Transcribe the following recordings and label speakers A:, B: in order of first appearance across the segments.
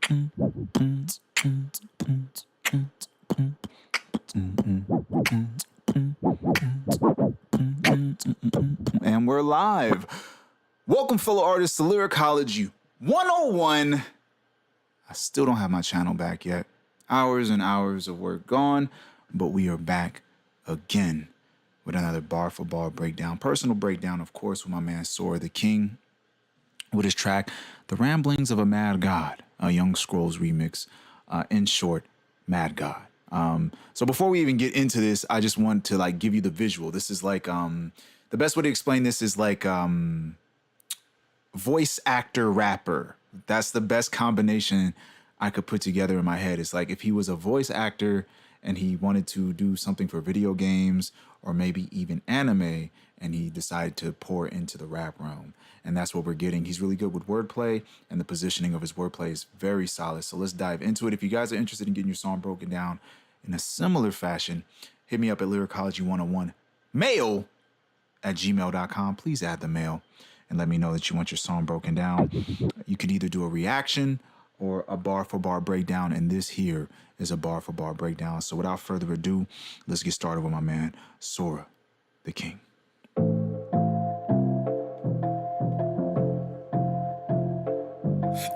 A: And we're live. Welcome, fellow artists, to Lyricology 101. I still don't have my channel back yet. Hours and hours of work gone, but we are back again with another bar for bar breakdown. Personal breakdown, of course, with my man Sora the King, with his track, The Ramblings of a Mad God, a Young Scrolls remix. In short, Mad God. So before we even get into this, I just want to give you the visual. This is the best way to explain this is voice actor rapper. That's the best combination I could put together in my head. It's like if he was a voice actor and he wanted to do something for video games or maybe even anime, and he decided to pour into the rap realm. And that's what we're getting. He's really good with wordplay, and the positioning of his wordplay is very solid. So let's dive into it. If you guys are interested in getting your song broken down in a similar fashion, hit me up at lyricology101mail@gmail.com. Please add the mail and let me know that you want your song broken down. You can either do a reaction or a bar for bar breakdown, and this here is a bar for bar breakdown. So without further ado, let's get started with my man Sora the King.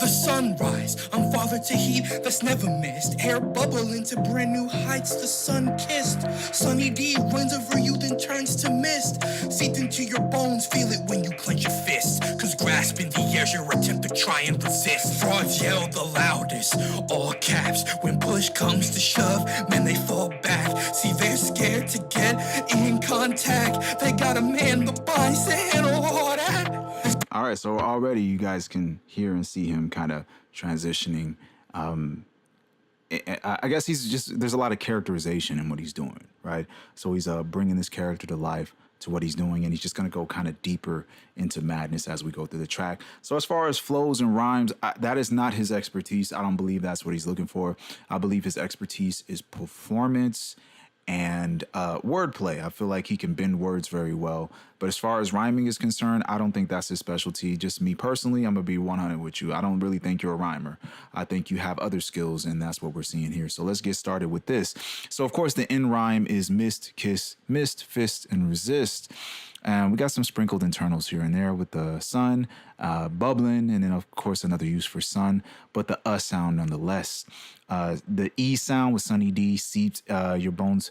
B: The sunrise, I'm father to heat that's never missed. Air bubble into brand new heights, the sun kissed. Sunny D runs over you, then turns to mist. Seeped into your bones, feel it when you clench your fists. Cause grasping the air's your attempt to try and resist. Frauds yell the loudest, all caps. When push comes to shove, man, they fall back. See, they're scared to get in contact. They got a man, the bynes, to handle all that.
A: All right, so already you guys can hear and see him kind of transitioning. I guess there's a lot of characterization in what he's doing, right? So he's bringing this character to life to what he's doing, and he's just going to go kind of deeper into madness as we go through the track. So as far as flows and rhymes, that is not his expertise. I don't believe that's what he's looking for. I believe his expertise is performance and wordplay. I feel like he can bend words very well. But as far as rhyming is concerned, I don't think that's his specialty. Just me personally, I'm going to be 100 with you. I don't really think you're a rhymer. I think you have other skills, and that's what we're seeing here. So let's get started with this. So, of course, the end rhyme is mist, kiss, mist, fist, and resist. And we got some sprinkled internals here and there with the sun, bubbling, and then, of course, another use for sun, but the sound nonetheless. The E sound with Sunny D, seeped your bones.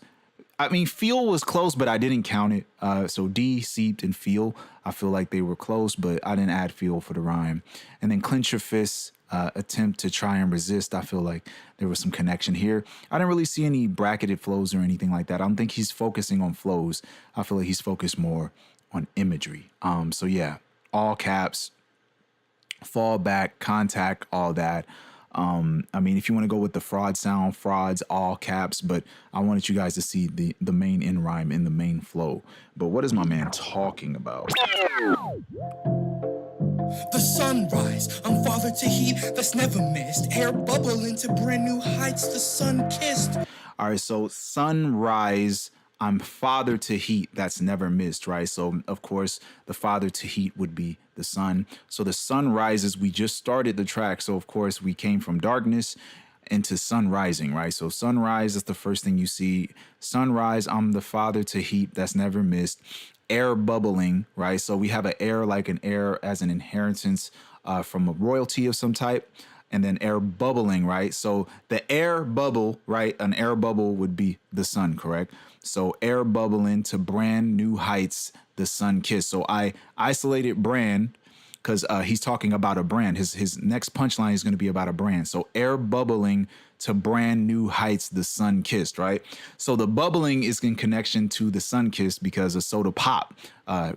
A: I mean, feel was close, but I didn't count it. So D, seeped, and feel, I feel like they were close, but I didn't add feel for the rhyme. And then clench your fists, attempt to try and resist. I feel like there was some connection here. I didn't really see any bracketed flows or anything like that. I don't think he's focusing on flows. I feel like he's focused more on imagery. So yeah, all caps, fall back, contact, all that. I mean, if you want to go with the fraud sound, frauds, all caps, but I wanted you guys to see the main end rhyme in the main flow. But what is my man talking about?
B: The sunrise, I'm father to heat that's never missed. Air bubble into brand new heights, the sun kissed.
A: All right, so sunrise, I'm father to heat that's never missed, right? So, of course, the father to heat would be the sun. So the sun rises. We just started the track. So, of course, we came from darkness into sun rising, right? So sunrise is the first thing you see. Sunrise, I'm the father to heat that's never missed. Air bubbling, right? So we have an air like an air as an inheritance from a royalty of some type. And then air bubbling, right? So the air bubble, right? An air bubble would be the sun, correct? So air bubbling to brand new heights, the sun kiss. So I isolated brand because he's talking about a brand. His next punchline is going to be about a brand. So air bubbling to brand new heights, the sun kissed, right? So the bubbling is in connection to the sun kissed because a soda pop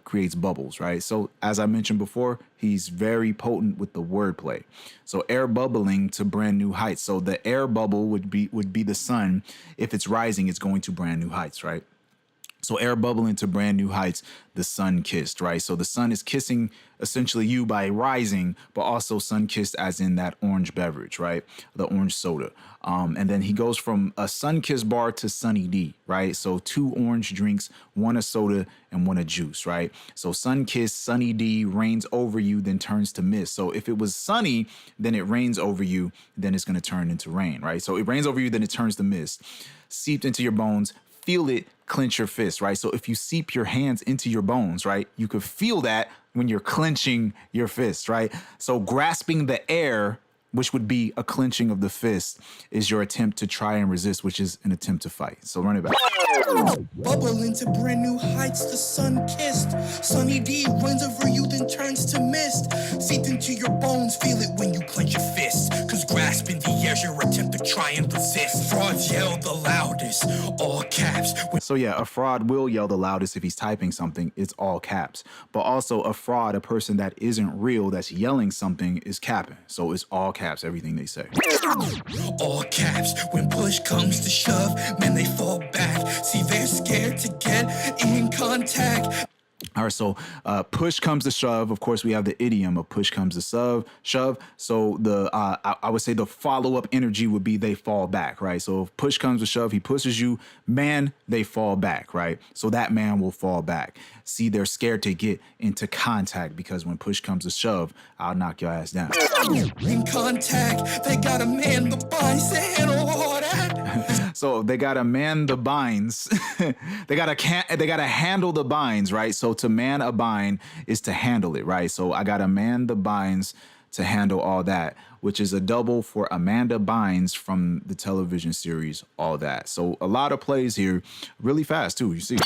A: creates bubbles, right? So as I mentioned before, he's very potent with the wordplay. So air bubbling to brand new heights. So the air bubble would be the sun. If it's rising, it's going to brand new heights, right? So air bubbling to brand new heights, the sun kissed, right? So the sun is kissing essentially you by rising, but also sun kissed as in that orange beverage, right? The orange soda. And then he goes from a sun kissed bar to Sunny D, right? So 2 orange drinks, 1 a soda and 1 a juice, right? So sun kissed, Sunny D rains over you, then turns to mist. So if it was sunny, then it rains over you, then it's going to turn into rain, right? So it rains over you, then it turns to mist. Seeped into your bones, feel it, clench your fist, right? So if you seep your hands into your bones, right, you could feel that when you're clenching your fist, right? So grasping the air, which would be a clenching of the fist, is your attempt to try and resist, which is an attempt to fight. So run it back.
B: Bubble into brand new heights, the sun kissed. Sunny D runs over you, then turns to mist. Seeped into your bones, feel it when you clench your fists. Cause grasping the air's your attempt to try and resist. Frauds yell the loudest, all caps.
A: So yeah, a fraud will yell the loudest if he's typing something, it's all caps. But also a fraud, a person that isn't real, that's yelling something, is capping. So it's all caps, everything they say.
B: All caps, when push comes to shove, man, they fall back. See, they're scared to get in contact.
A: All right, so push comes to shove. Of course, we have the idiom of push comes to shove. So the I would say the follow-up energy would be they fall back, right? So if push comes to shove, he pushes you, man, they fall back, right? So that man will fall back. See, they're scared to get into contact because when push comes to shove, I'll knock your ass down.
B: In contact, they got a man the bynes to handle all that.
A: So they gotta man the bynes. they gotta handle the bynes, right? So to man a byne is to handle it, right? So I gotta man the bynes to handle all that, which is a double for Amanda Bynes from the television series All That. So a lot of plays here, really fast too. You see.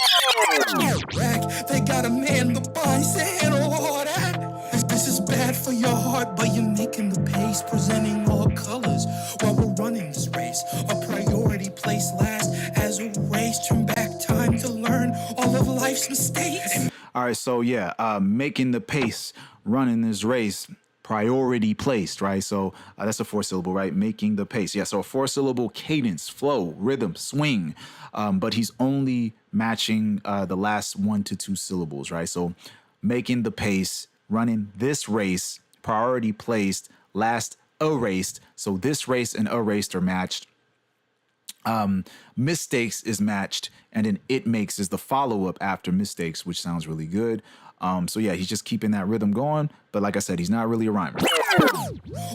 B: They got a man the bynes to handle all that. This is bad for your heart, but you're making the pace, presenting all colors while we're running this race. A priority place last as a race. Turn back time to learn all of life's mistakes.
A: All right, so yeah, making the pace, running this race, priority placed, right? So that's a 4-syllable, right? Making the pace. Yeah, so a 4-syllable cadence, flow, rhythm, swing. But he's only matching the last 1 to 2 syllables, right? So making the pace, running this race, priority placed, last erased. So this race and erased are matched. Mistakes is matched, and then it makes is the follow-up after mistakes, which sounds really good. So yeah, he's just keeping that rhythm going, but like I said, he's not really a rhymer.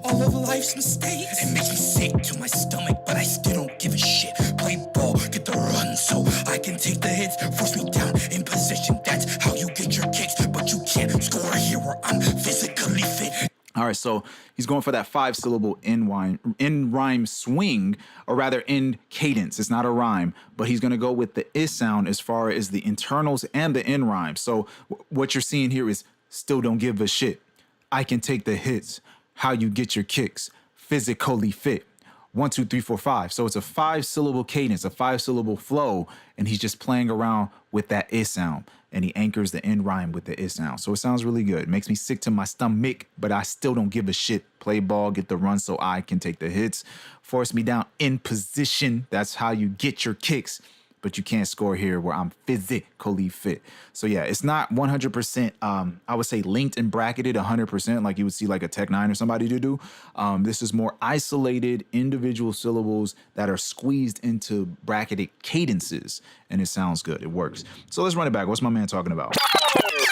B: All of life's mistakes, it makes me sick to my stomach, but I still don't give a shit. Play ball, get the run so I can take the hits. Force me down in position, that's how you get your kicks. But you can't score here where I'm physically fit.
A: All right, so he's going for that 5-syllable in rhyme swing, or rather in cadence. It's not a rhyme, but he's going to go with the is sound as far as the internals and the in rhyme. So what you're seeing here is still don't give a shit. I can take the hits. How you get your kicks. Physically fit. 1, 2, 3, 4, 5. So it's a 5-syllable cadence, a 5-syllable flow, and he's just playing around with that is sound. And he anchors the end rhyme with the is sound. So it sounds really good. It makes me sick to my stomach, but I still don't give a shit. Play ball, get the run so I can take the hits. Force me down in position. That's how you get your kicks. But you can't score here where I'm physically fit. So yeah, it's not 100%, I would say linked and bracketed 100% like you would see like a Tech 9 or somebody to do. This is more isolated individual syllables that are squeezed into bracketed cadences, and it sounds good. It works. So let's run it back. What's my man talking about?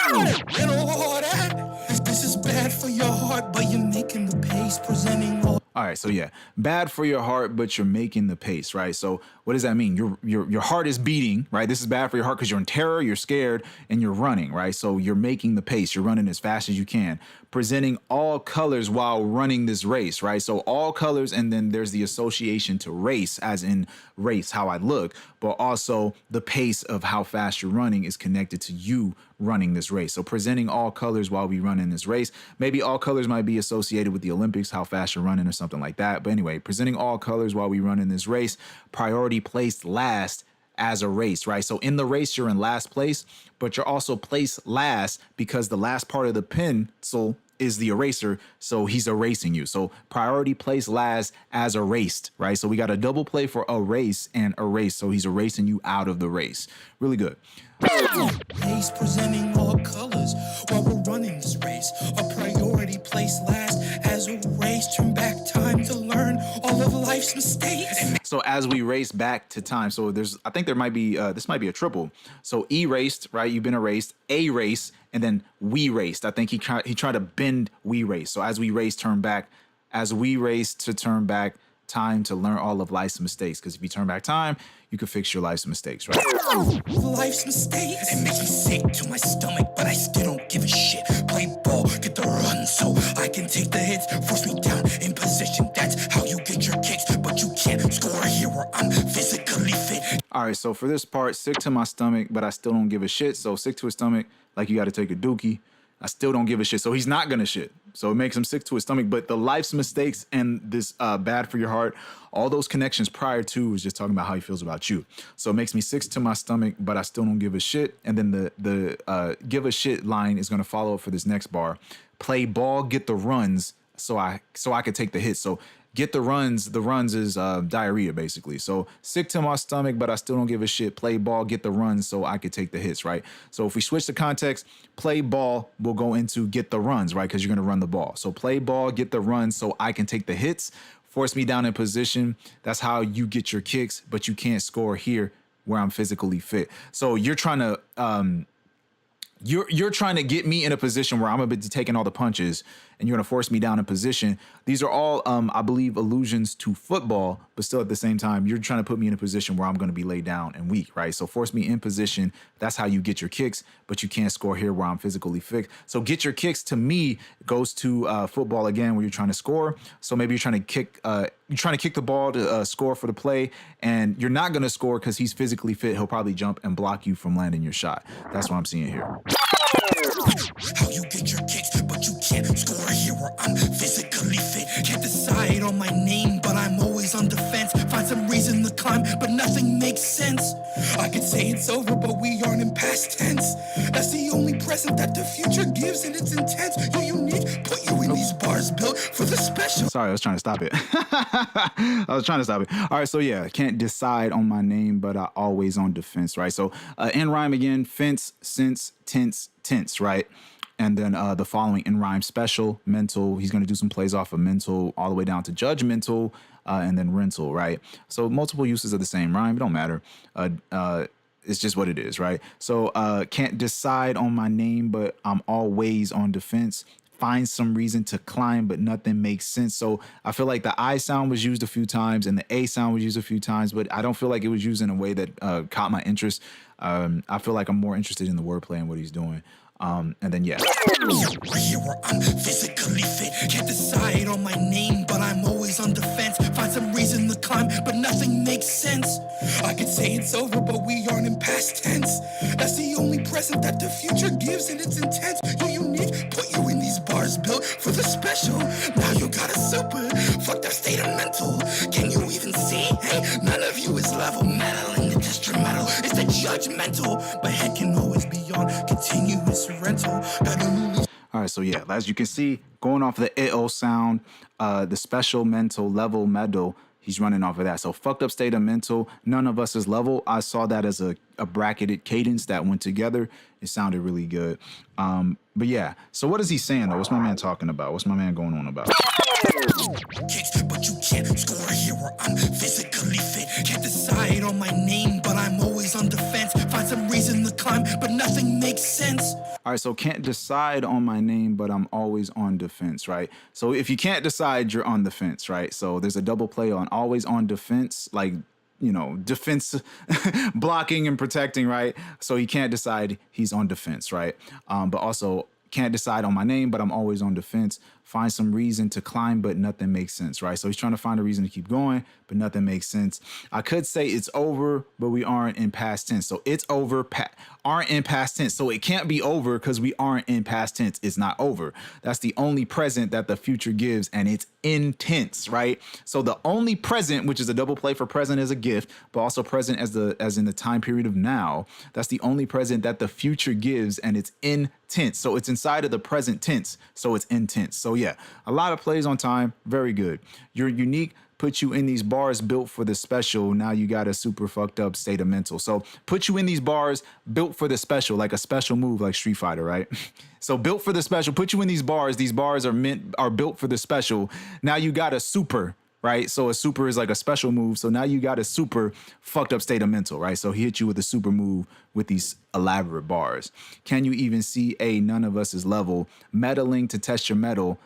B: And all that, this is bad for your heart, but you're making the pace, presenting all.
A: All right, so yeah, bad for your heart, but you're making the pace, right? So what does that mean? Your heart is beating, right? This is bad for your heart because you're in terror, you're scared, and you're running, right? So you're making the pace. You're running as fast as you can, presenting all colors while running this race, right? So all colors, and then there's the association to race, as in race, how I look, but also the pace of how fast you're running is connected to you running this race. So presenting all colors while we run in this race. Maybe all colors might be associated with the Olympics, how fast you're running or something like that. But anyway, presenting all colors while we run in this race, priority placed last as a race, right? So in the race, you're in last place, but you're also placed last because the last part of the pencil is the eraser, so he's erasing you. So priority place last as erased, right? So we got a double play for erase and erase. So he's erasing you out of the race. Really good.
B: Race presenting all colors while we're running this race. A priority place last as a race. Turn back time to learn all of life's mistakes.
A: So as we race back to time, so I think there might be, this might be a triple. So erased, right? You've been erased, a race, and then we raced. I think he tried to bend we race. So as we race, turn back, as we race to turn back time to learn all of life's mistakes. Because if you turn back time, you can fix your life's mistakes, right?
B: Life's mistakes. It makes me sick to my stomach, but I still don't give a shit. Play ball, get the run so I can take the hits. Force me down in position, that's how you get your kicks. But you can't score here where I'm physically fit.
A: All right, so for this part, sick to my stomach, but I still don't give a shit. So sick to his stomach, like you got to take a dookie. I still don't give a shit. So he's not going to shit. So it makes him sick to his stomach. But the life's mistakes and this bad for your heart, all those connections prior to was just talking about how he feels about you. So it makes me sick to my stomach, but I still don't give a shit. And then the give a shit line is going to follow up for this next bar. Play ball, get the runs so I could take the hits. So get the runs is diarrhea, basically. So sick to my stomach, but I still don't give a shit. Play ball, get the runs so I could take the hits, right? So if we switch the context, play ball will go into get the runs, right? Because you're going to run the ball. So play ball, get the runs so I can take the hits. Force me down in position. That's how you get your kicks, but you can't score here where I'm physically fit. So you're trying to you're trying to get me in a position where I'm going to be taking all the punches and you're going to force me down in position. These are all, I believe, allusions to football, but still at the same time, you're trying to put me in a position where I'm going to be laid down and weak, right? So force me in position. That's how you get your kicks, but you can't score here where I'm physically fit. So get your kicks to me goes to football again, where you're trying to score. So maybe you're trying to kick the ball to score for the play, and you're not going to score because he's physically fit. He'll probably jump and block you from landing your shot. That's what I'm seeing here.
B: How you get your kicks, but you can't score here where I'm physically fit. Can't decide on my name, but I'm always on defense. Find some reason to climb, but nothing makes sense. I could say it's over, but we aren't in past tense. That's the only present that the future gives, and it's intense. You're unique, put you in these bars built for the special.
A: Sorry, I was trying to stop it. All right, so yeah, can't decide on my name, but I always on defense, right? So in rhyme again, fence, sense, tense, right? And then the following in rhyme, special, mental. He's going to do some plays off of mental all the way down to judgmental and then rental, right? So multiple uses of the same rhyme. It don't matter. It's just what it is, right? So can't decide on my name, but I'm always on defense. Find some reason to climb, but nothing makes sense. So I feel like the I sound was used a few times and the A sound was used a few times, but I don't feel like it was used in a way that caught my interest. I feel like I'm more interested in the wordplay and what he's doing. And then, yeah.
B: Right here where I'm physically fit. Can't decide on my name, but I'm always on defense. Find some reason to climb, but nothing makes sense. I could say it's over, but we aren't in past tense. That's the only present that the future gives, and it's intense. You're unique, put you in these bars built for the special. Now you got a super, fuck that state of mental. Can you even see? Hey, none of you is level. Metal in the instrumental, it's the judgmental. But head can always be on continuous rental.
A: All right, so yeah, as you can see, going off the EO sound, the special mental level medal, he's running off of that. So fucked up state of mental, none of us is level. I saw that as a bracketed cadence that went together. It sounded really good. But yeah, so what is he saying though? What's my man talking about? What's my man going on about?
B: Kicks, but you can't score here where I'm physically fit. Can't decide on my name, but I'm always on defense. Find some reason to climb, but nothing makes sense.
A: All right, so can't decide on my name, but I'm always on defense, right? So if you can't decide, you're on the fence, right? So there's a double play on always on defense, like, you know, defense, blocking and protecting, right? So he can't decide, he's on defense, right? But also can't decide on my name, but I'm always on defense. find some reason to climb, but nothing makes sense, right? So he's trying to find a reason to keep going, but nothing makes sense. I could say it's over, but we aren't in past tense. So it's over, aren't in past tense. So it can't be over because we aren't in past tense. It's not over. That's the only present that the future gives, and it's intense, right? So the only present, which is a double play for present as a gift, but also present as in the time period of now, that's the only present that the future gives, and it's intense. So it's inside of the present tense, so it's intense. So yeah, a lot of plays on time, very good. You're unique, put you in these bars built for the special. Now you got a super fucked up state of mental. So put you in these bars built for the special, like a special move like Street Fighter, right? So built for the special, put you in these bars are built for the special. Now you got a super, right? So a super is like a special move. So now you got a super fucked up state of mental, right? So he hit you with a super move with these elaborate bars. Can you even see none of us is level? Meddling to test your metal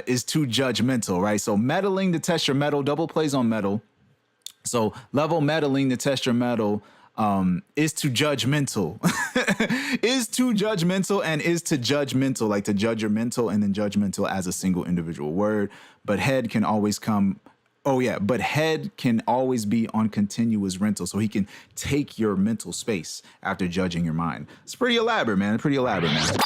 A: is too judgmental, right? So meddling to test your metal, double plays on metal. So level meddling to test your metal is too judgmental. Is too judgmental and is to judgmental, like to judge your mental and then judgmental as a single individual word. But head can always come. Oh yeah, but head can always be on continuous rental. So he can take your mental space after judging your mind. It's pretty elaborate, man. Pretty elaborate, man.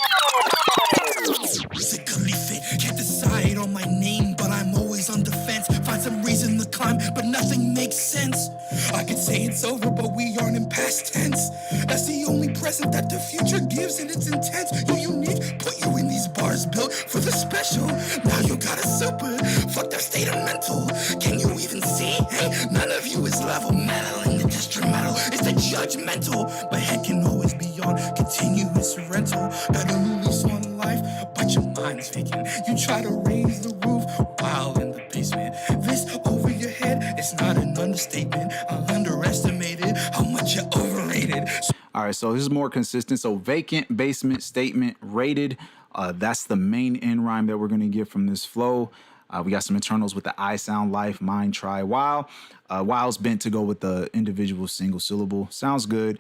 B: Sickly fit, can't decide on my name, but I'm always on defense. Find some reason to climb, but nothing makes sense. I could say it's over, but we aren't in past tense. That's the only present that the future gives, and it's intense. You're unique, put you in these bars built for the special. Now you got a super, fuck that state of mental. Can you even see? Hey, none of you is level. Meddling the test your metal, it's the judgmental. My head can always be on continuous rental. Got a new lease on life, but your mind's vacant. You try to raise the roof while in the basement. This over your head, it's not an understatement. I underestimated how much you overrated.
A: All right, so this is more consistent. So vacant, basement, statement, rated. That's the main end rhyme that we're going to get from this flow. We got some internals with the I sound, life, mind, try, while. While's bent to go with the individual single syllable. Sounds good.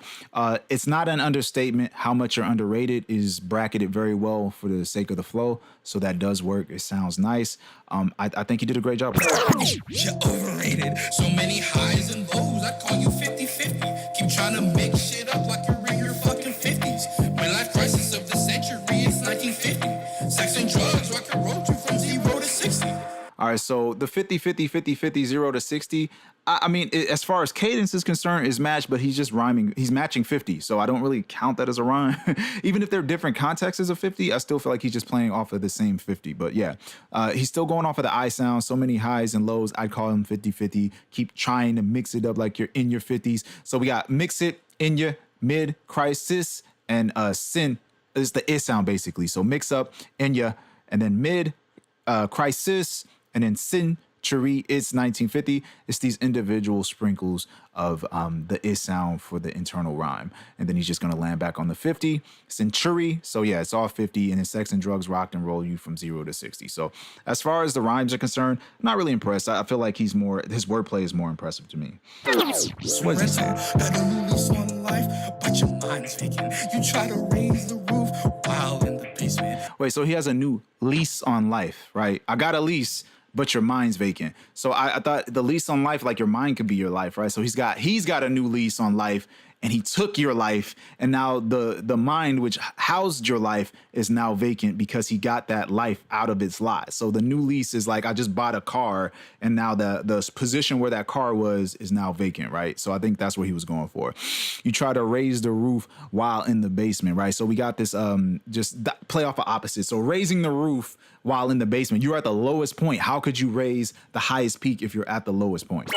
A: It's not an understatement. How much you're underrated is bracketed very well for the sake of the flow. So that does work. It sounds nice. I think you did a great job.
B: You're overrated. So many highs and lows. I call you 50-50. Keep trying to mix shit up like you're in your fucking 50s. Midlife crisis of the century, it's 1950. Sex and drugs, rock and roll you from 0 to 60.
A: All right, so the 50, 0 to 60. I mean, as far as cadence is concerned, is matched, but he's just rhyming. He's matching 50, so I don't really count that as a rhyme. Even if they're different contexts of 50, I still feel like he's just playing off of the same 50. But yeah, he's still going off of the I sound. So many highs and lows. I'd call him 50-50. Keep trying to mix it up like you're in your 50s. So we got mix it, in your, mid, crisis, and sin is the I sound basically. So mix up, in your, and then mid, crisis, and then century, it's 1950. It's these individual sprinkles of the I sound for the internal rhyme. And then he's just going to land back on the 50. Century, so yeah, it's all 50. And then sex and drugs rocked and roll you from 0 to 60. So as far as the rhymes are concerned, I'm not really impressed. I feel like his wordplay is more impressive to me. What is he saying?
B: Got a new lease on life, but your mind's vacant. You try to raise the roof while in the basement.
A: Wait, so he has a new lease on life, right? I got a lease, but your mind's vacant. So I thought the lease on life, like your mind could be your life, right? So he's got a new lease on life, and he took your life, and now the mind which housed your life is now vacant because he got that life out of its lot. So the new lease is like, I just bought a car, and now the position where that car was is now vacant, right? So I think that's what he was going for. You try to raise the roof while in the basement, right? So we got this play off of opposites. So raising the roof while in the basement, you're at the lowest point. How could you raise the highest peak if you're at the lowest point?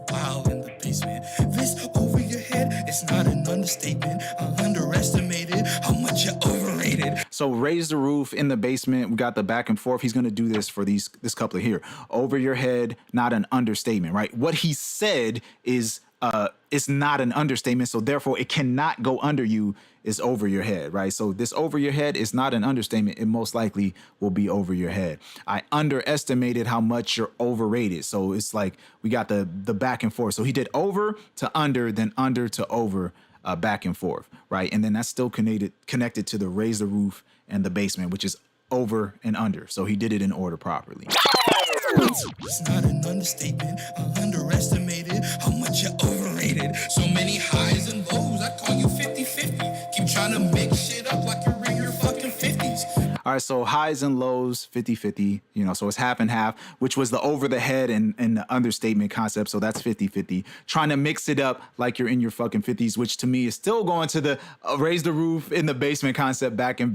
B: While in the basement, this over your head, it's not an understatement. I underestimated how much you overrated.
A: So raise the roof in the basement. We got the back and forth. He's going to do this for this couplet here. Over your head, not an understatement, right? What he said is it's not an understatement, so therefore it cannot go under you. Is over your head, right? So this over your head is not an understatement. It most likely will be over your head. I underestimated how much you're overrated. So it's like we got the back and forth. So he did over to under, then under to over, back and forth, right? And then that's still connected to the raise the roof and the basement, which is over and under. So he did it in order properly.
B: It's not an understatement. I underestimated how much you overrated. So many highs and lows, I call you 50-50. Keep trying to mix shit up like you're in your fucking 50s.
A: All right, so highs and lows, 50-50, so it's half and half, which was the over the head and the understatement concept. So that's 50-50. Trying to mix it up like you're in your fucking 50s, which to me is still going to the raise the roof in the basement concept back and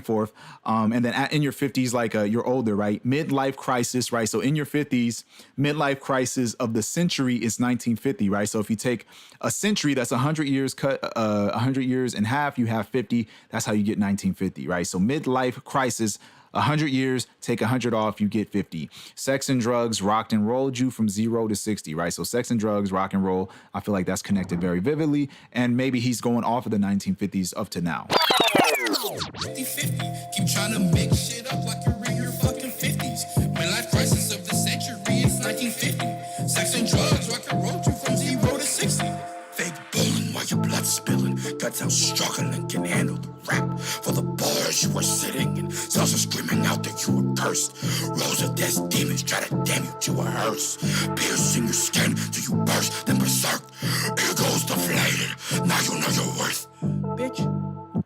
A: forth. And then in your 50s, like you're older, right? Midlife crisis, right? So in your 50s, midlife crisis of the century is 1950, right? So if you take a century, that's 100 years, cut 100 years in half, you have 50. That's how you get 1950, right? So midlife crisis, 100 years, take 100 off, you get 50. Sex and drugs rocked and rolled you from 0 to 60, right? So sex and drugs, rock and roll, I feel like that's connected very vividly. And maybe he's going off of the 1950s up to now.
B: 50-50. Keep trying to mix shit up like you're in your fucking 50s. Midlife crisis of the century is 1950. Sex and drugs rock and roll you from 0 to 60. Fake bullying while your blood spilling. Guts out struggling, can handle the rap. For the bars you were sitting in. Cells are screaming out that you were cursed. Rows of death demons try to damn you to a hearse. Piercing your skin till you burst, then berserk. Ego's deflated, now you know your worth. Bitch.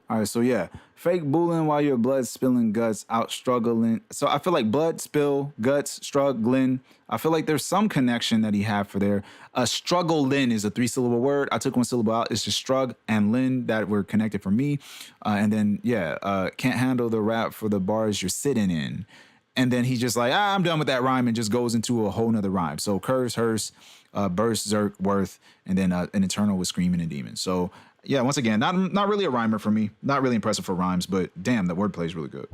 A: All right, so yeah, fake bullying while your blood spilling, guts out struggling. So I feel like blood spill, guts struggling. I feel like there's some connection that he had for there. Struggle-lin is a 3-syllable word. I took 1 syllable out. It's just strug and lin that were connected for me. And then, can't handle the rap for the bars you're sitting in. And then he's just like, I'm done with that rhyme, and just goes into a whole nother rhyme. So curse, hearse, burst, zerk, worth, and then an eternal with screaming and demons. So yeah, once again, not really a rhymer for me. Not really impressive for rhymes, but damn, the wordplay is really good.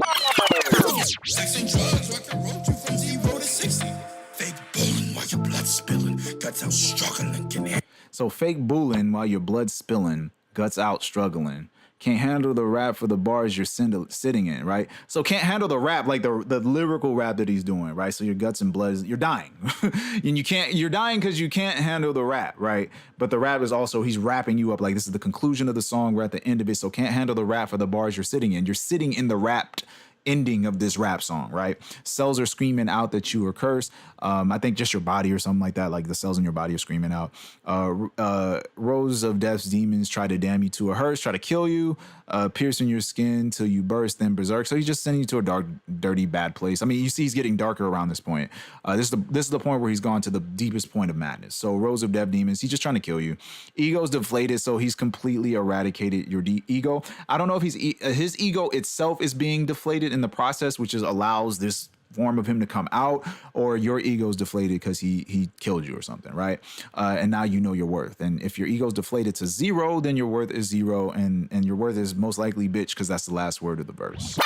B: Sex and drugs rock and roll you from 0 to 60. Fake bullying while your blood spilling. Guts out struggling, can
A: So fake bullying while your blood spilling, guts out struggling. Can't handle the rap for the bars you're sitting in, right? So can't handle the rap, like the lyrical rap that he's doing, right? So your guts and blood, you're dying. And you're dying because you can't handle the rap, right? But the rap is also, he's wrapping you up like this is the conclusion of the song. We're at the end of it. So can't handle the rap for the bars you're sitting in. You're sitting in the wrapped ending of this rap song, right? Cells are screaming out that you are cursed. I think just your body or something like that, like the cells in your body are screaming out. Rows of death's demons try to damn you to a hearse, try to kill you, piercing your skin till you burst, then berserk. So he's just sending you to a dark, dirty, bad place. I mean, you see he's getting darker around this point. This is the point where he's gone to the deepest point of madness. So rows of death demons, he's just trying to kill you. Ego's deflated, so he's completely eradicated your ego. I don't know if his ego itself is being deflated in the process, which allows this form of him to come out, or your ego's deflated because he killed you or something, right? And now you know your worth. And if your ego's deflated to 0, then your worth is 0, and your worth is most likely bitch, because that's the last word of the verse.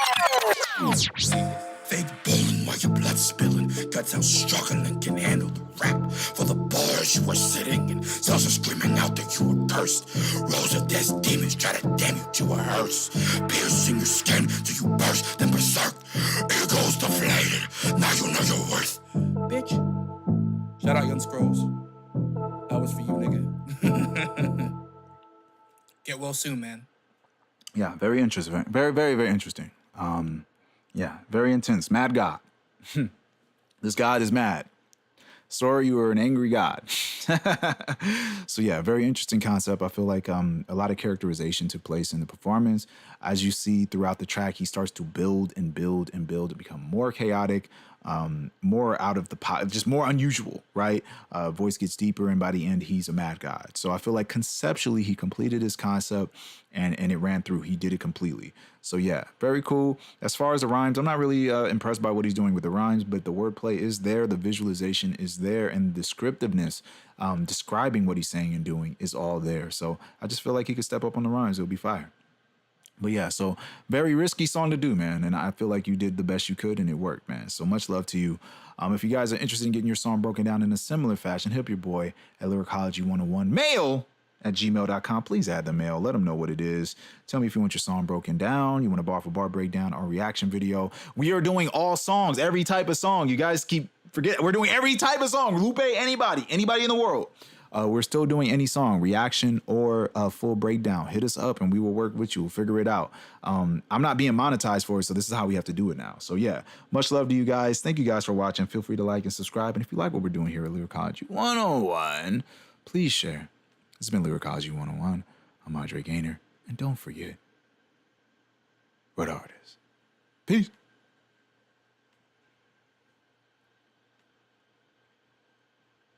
B: Fake bullying while your blood spilling. Guts out struggling, can handle the rap. For the bars you were sitting in. Cells are screaming out that you were cursed. Rows of death demons try to damn you to a hearse. Piercing your skin till you burst, then berserk. Ego's deflated, now you know your worth. Bitch. Shout out Young Scrolls. That was for you, nigga. Get well soon, man.
A: Yeah, very interesting. Very, very, very interesting. Yeah, very intense. Mad God. This God is mad. Sorry, you are an angry God. So yeah, very interesting concept. I feel like a lot of characterization took place in the performance. As you see throughout the track, he starts to build and build and build to become more chaotic, more out of the pot, just more unusual, right? Voice gets deeper, and by the end, he's a mad God. So I feel like conceptually, he completed his concept, and it ran through. He did it completely. So yeah, very cool. As far as the rhymes, I'm not really impressed by what he's doing with the rhymes, but the wordplay is there, the visualization is there, and the descriptiveness, describing what he's saying and doing is all there. So I just feel like he could step up on the rhymes. It'll be fire. But yeah, so very risky song to do, man. And I feel like you did the best you could, and it worked, man. So much love to you. If you guys are interested in getting your song broken down in a similar fashion, hit your boy at lyricology101mail@gmail.com. Please add the mail. Let them know what it is. Tell me if you want your song broken down, you want a bar for bar breakdown or reaction video. We are doing all songs, every type of song. You guys keep forget we're doing every type of song. Lupe, anybody in the world. We're still doing any song, reaction or full breakdown. Hit us up and we will work with you. We'll figure it out. I'm not being monetized for it, so this is how we have to do it now. So yeah, much love to you guys. Thank you guys for watching. Feel free to like and subscribe. And if you like what we're doing here at Lyricology 101, please share. This has been Lyricology 101. I'm Andre Gaynor. And don't forget, what artists? Peace.